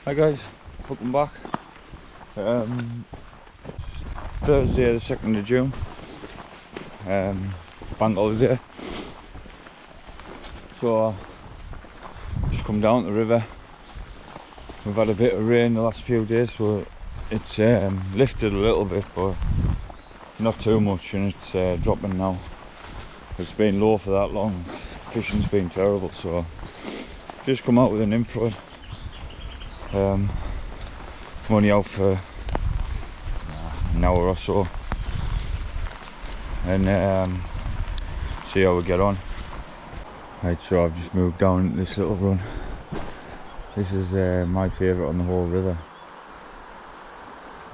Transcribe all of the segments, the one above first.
Hi guys, welcome back. Thursday the 2nd of June, bank holiday. So just come down the river. We've had a bit of rain the last few days, so it's lifted a little bit, but not too much, and it's dropping now. It's been low for that long. Fishing's been terrible, so just come out with a nymph rod. I'm only out for an hour or so, and see how we get on. Right, so I've just moved down this little run. This is my favourite on the whole river.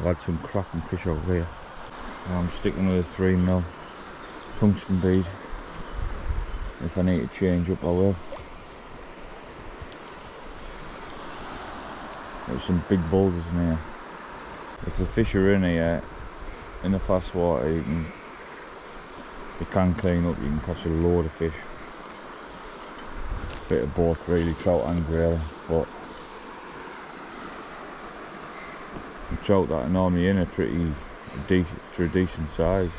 I've had some cracking fish over here. I'm sticking with a 3mm tungsten bead. If I need to change up, I will. There's some big boulders in here. If the fish are in here, in the fast water, you can clean up, you can catch a load of fish. Bit of both really, trout and grayling, but the trout that are normally in are pretty decent size.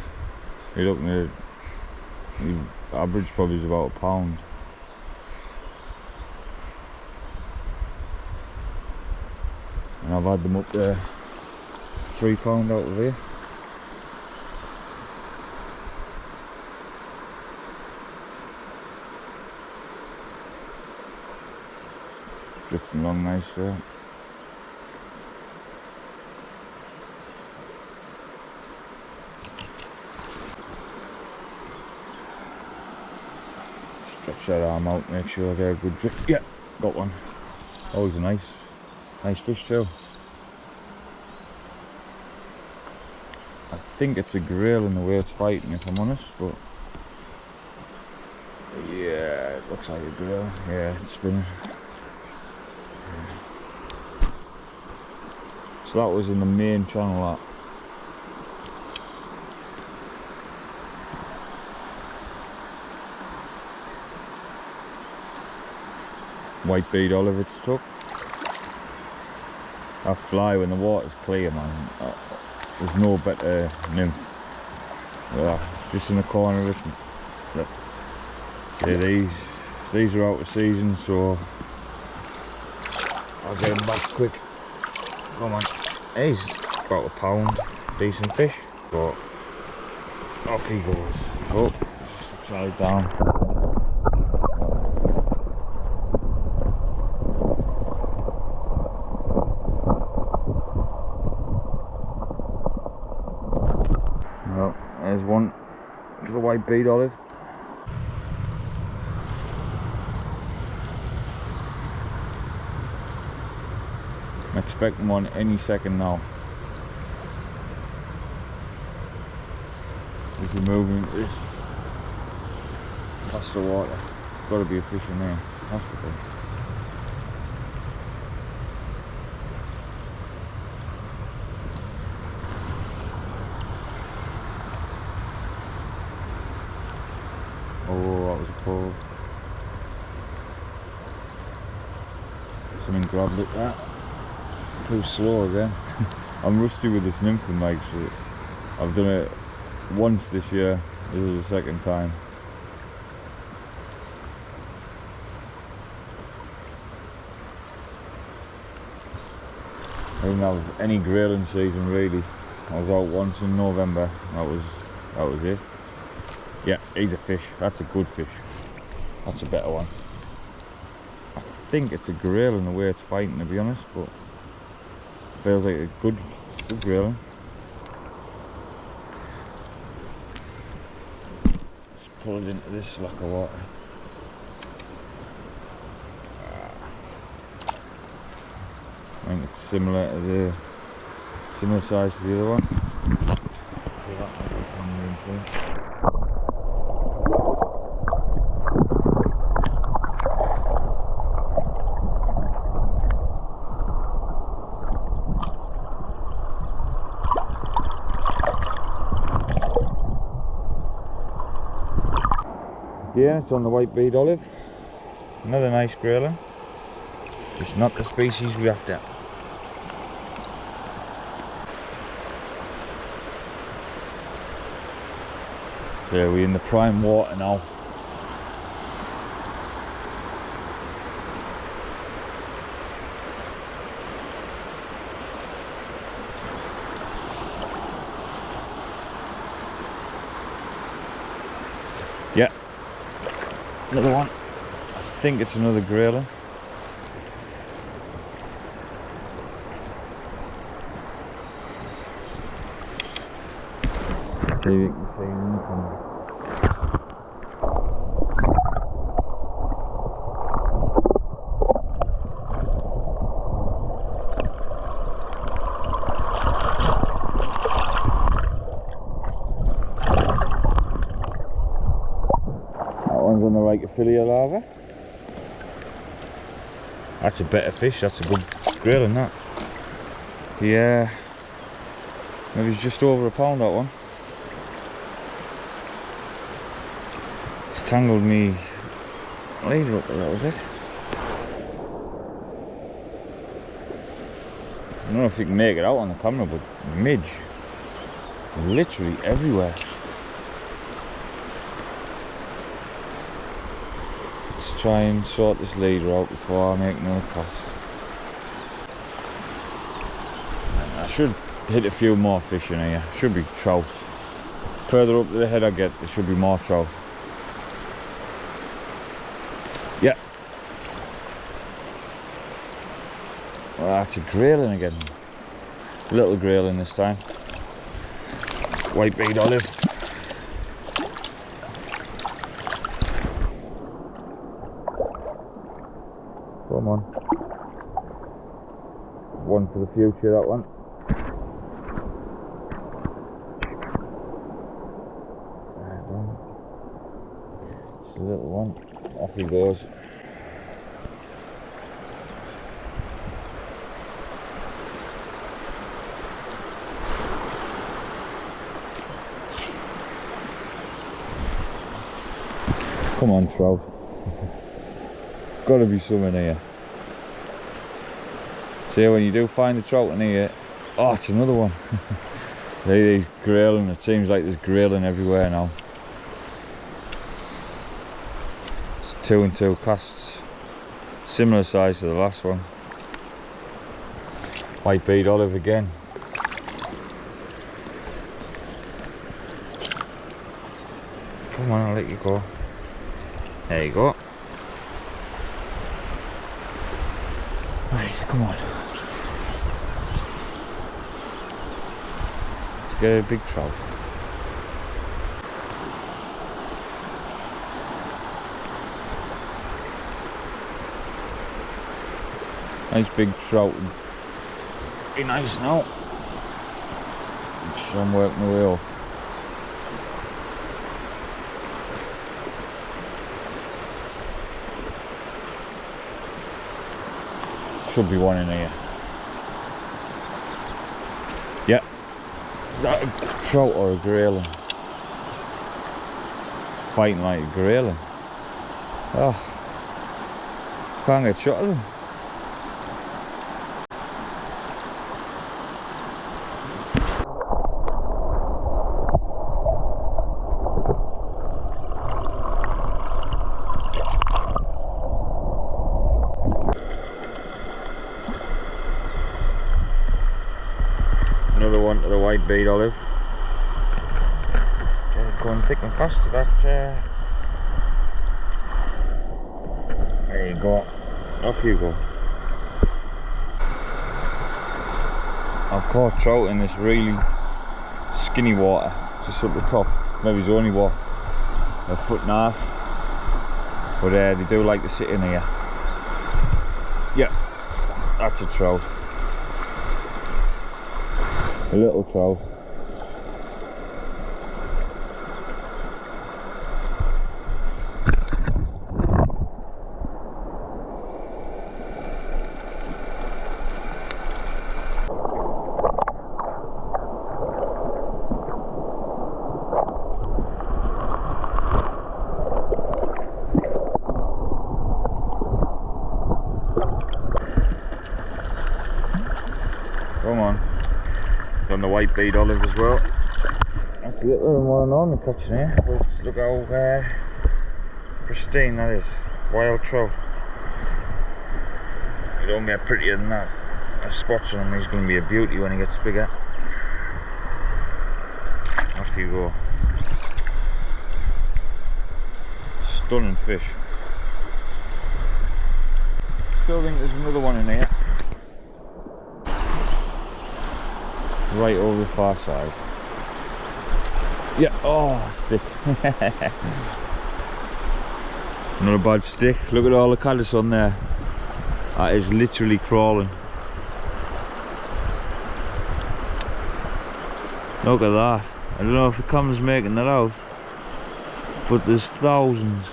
You're looking at, the average probably is about a pound. And I've had them up there £3 out of here. It's drifting along nice there. Stretch that arm out, make sure I get a good drift. Yeah, got one. Always a nice fish too. I think it's a grill in the way it's fighting, if I'm honest, but yeah, it looks like a grill. Yeah, it's spinning. Yeah. So that was in the main channel, that. White bead olive it's took. I fly when the water's clear, man. There's no better nymph. Just in the corner of it. Look. See, these are out of season, so I'll get them back quick. Come on. He's about a pound. Decent fish. But off he goes. Oh, upside down. There's one to the white bead olive. I'm expecting one any second now. If we're moving into this faster water, gotta be a fish in there. Has to be. Oh, that was a pull. Something grabbed it that. Too slow again. I'm rusty with this NYMPHING mic, so I've done it once this year. This is the second time. I didn't have any grayling season really. I was out once in November. That was it. Yeah, he's a fish. That's a good fish. That's a better one. I think it's a grayling the way it's fighting, to be honest, but feels like a good grayling. Just pull it into this slack of water. I think it's similar size to the other one. So that might be from the Yeah, it's on the white bead olive. Another nice grayling. It's not the species we're after. So yeah, we're in the prime water now. Yeah, another one. I think it's another grayling. See if you can see anything. That one's on the right affiliate lava. That's a better fish, that's a good grayling that. Yeah, maybe it's just over a pound, that one. It's tangled me leader up a little bit. I don't know if you can make it out on the camera, but midge are literally everywhere. Let's try and sort this leader out before I make another cast. I should hit a few more fish in here. Should be trout. Further up the head I get, there should be more trout. Yeah. Well, that's a grayling again. Little grayling this time. White bead olive. Come on. One for the future, that one. Just a little one. Off he goes. Come on, trout. Gotta be some in here. See, when you do find the trout in here, oh, it's another one. These grayling, it seems like there's grayling everywhere now. It's 2 and 2 casts, similar size to the last one. White bead olive again. Come on, I'll let you go. There you go. Right, come on. Let's get a big trout. Nice big trout. Be nice now. So I'm working my way up. Should be one in here. Yeah. Is that a trout or a grayling? It's fighting like a grayling. Oh. Can't get shot of them. Another one to the white bead olive. Going thick and fast to that. There you go. Off you go. I've caught trout in this really skinny water, just up the top. Maybe it's only what, a foot and a half. But they do like to sit in here. Yeah, that's a trout. A little trout. Come on. On the white bead olive as well. That's a little than what I'm normally catching here, but look how pristine that is. Wild trout. It don't get prettier than that. The spots on him, he's going to be a beauty when he gets bigger. Off you go. Stunning fish. Still think there's another one in here. Right over the far side. Yeah, oh, stick. Not a bad stick. Look at all the caddis on there. That is literally crawling. Look at that. I don't know if the camera's making that out, but there's thousands.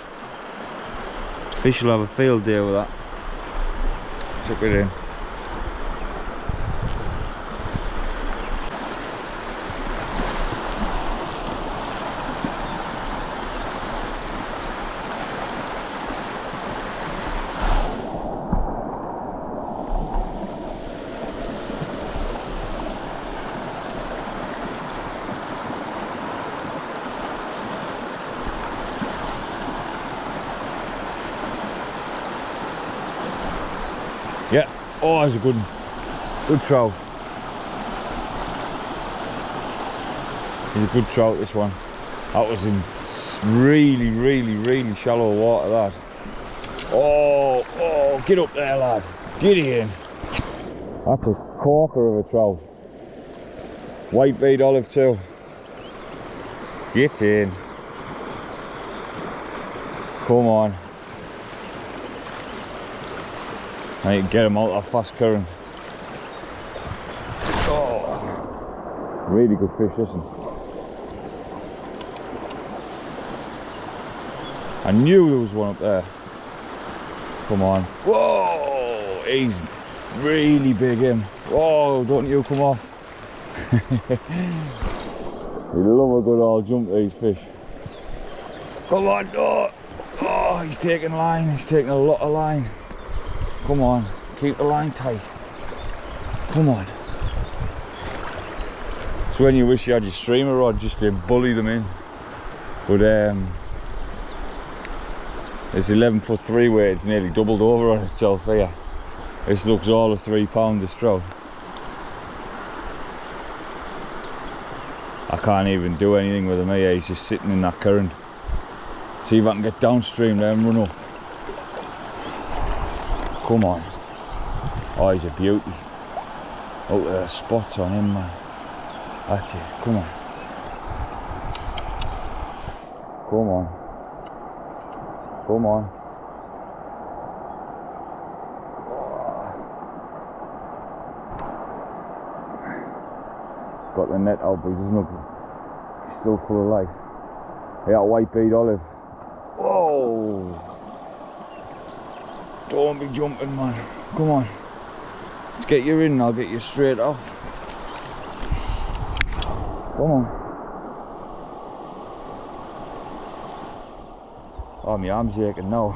Fish will have a field day with that. Took it in. Yeah, oh, that's a good trout. He's a good trout, this one. That was in really shallow water, that. Oh, get up there, lad. Get in. That's a corker of a trout. White bead olive too. Get in. Come on. I need to get him out of that fast current. Oh, really good fish, listen. I knew there was one up there. Come on. Whoa, he's really big, him. Whoa, don't you come off. You love a good old jump, these fish. Come on, no. Oh, he's taking line, he's taking a lot of line. Come on, keep the line tight. Come on. It's when you wish you had your streamer rod just to bully them in. But this 11'3" weight, it's nearly doubled over on itself here. This looks all of 3 pound, this trout. I can't even do anything with him here, he's just sitting in that current. See if I can get downstream there and run up. Come on. Oh, he's a beauty. Oh, there are spots on him, man. That's it, come on. Come on. Come on. Got the net out, but he doesn't look, he's still full of life. Yeah, white bead olive. Whoa! Don't be jumping, man. Come on. Let's get you in and I'll get you straight off. Come on. Oh, my arm's aching now.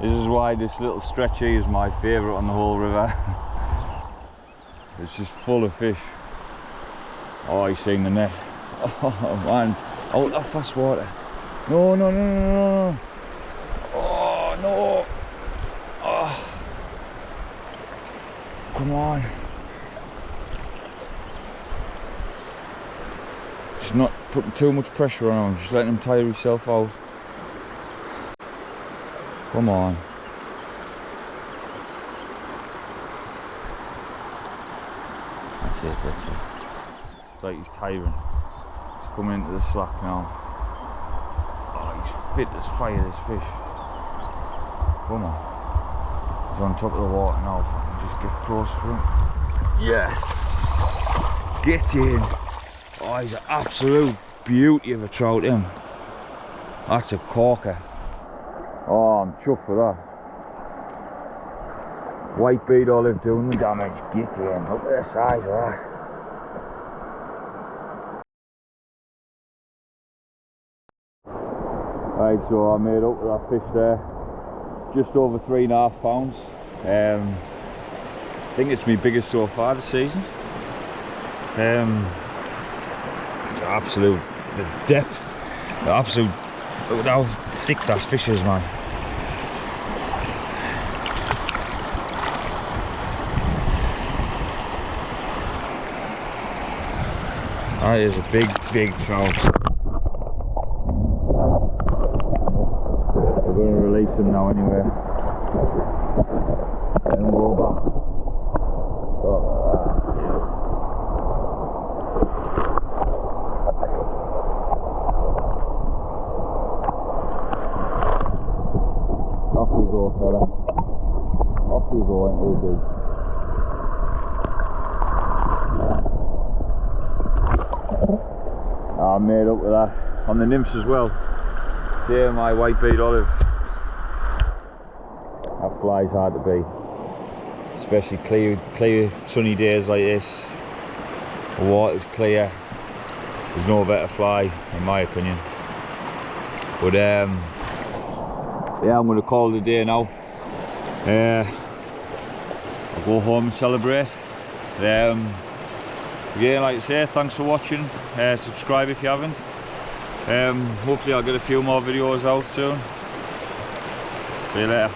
This is why this little stretch here is my favourite on the whole river. It's just full of fish. Oh, he's seen the net. Oh man, out of fast water. No. Oh no. Oh. Come on. Just not putting too much pressure on him, just letting him tire himself out. Come on. That's it. It's like he's tiring. He's coming into the slack now. Oh, he's fit as fire, this fish. Come on. He's on top of the water now. If I can just get close to him. Yes! Get in! Oh, he's an absolute beauty of a trout, him. That's a corker. Oh, I'm chuffed with that. White bead olive doing the damage. Get in. Look at the size of that. Right, so I made up with that fish there. Just over 3.5 pounds. I think it's my biggest so far this season. It's absolute, the depth, the absolute, look at how thick that fish is, man. That is a big, big trout. We're going to release him now anyway. And go back. Off we go, fella. Off we go, ain't we, big? I'm made up with that. On the nymphs as well. Yeah, my white bead olive. That fly's hard to beat. Especially clear sunny days like this. The water's clear. There's no better fly, in my opinion. But yeah, I'm going to call it a day now. I'll go home and celebrate. Again, like I say, thanks for watching. Subscribe if you haven't. Hopefully I'll get a few more videos out soon. See you later.